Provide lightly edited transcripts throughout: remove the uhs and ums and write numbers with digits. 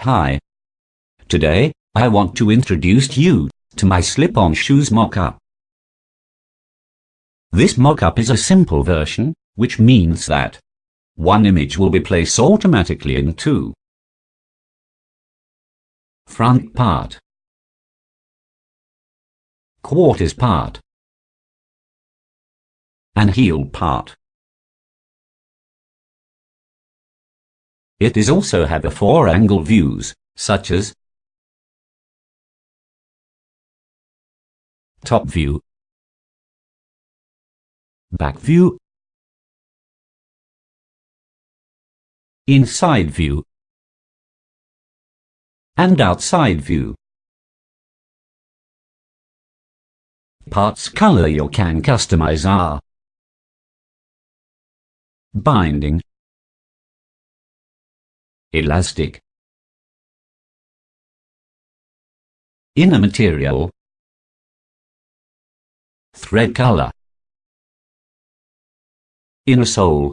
Hi. Today, I want to introduce you to my slip-on shoes mock-up. This mock-up is a simple version, which means that one image will be placed automatically in two. Front part, quarters part, and heel part. It is also have a 4-angle views, such as top view, back view, inside view, and outside view. Parts color you can customize are binding, elastic, inner material, thread color, inner sole,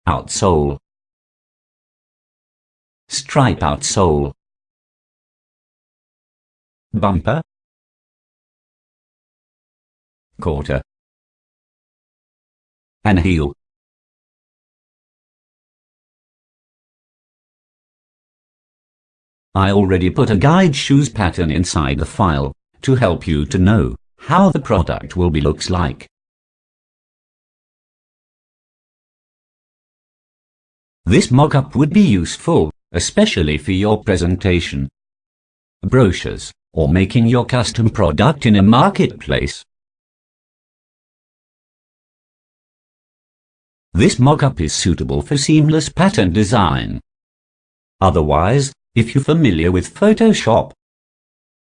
outsole, stripe outsole, bumper, quarter, and heel. I already put a guide shoes pattern inside the file to help you to know how the product will be looks like. This mock-up would be useful, especially for your presentation, brochures, or making your custom product in a marketplace. This mock-up is suitable for seamless pattern design. Otherwise, if you're familiar with Photoshop,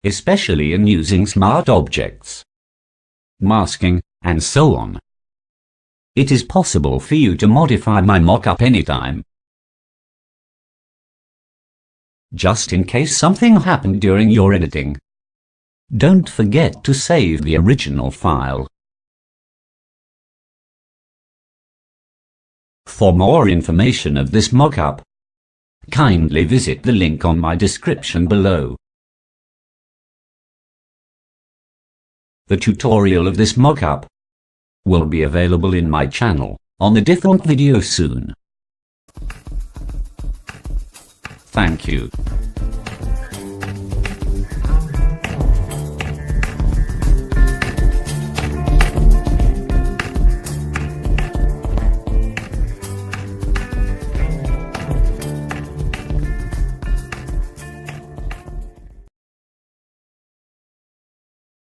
especially in using smart objects, masking, and so on, it is possible for you to modify my mock-up anytime. Just in case something happened during your editing, don't forget to save the original file. For more information of this mock-up, kindly visit the link on my description below. The tutorial of this mock-up will be available in my channel on a different video soon. Thank you.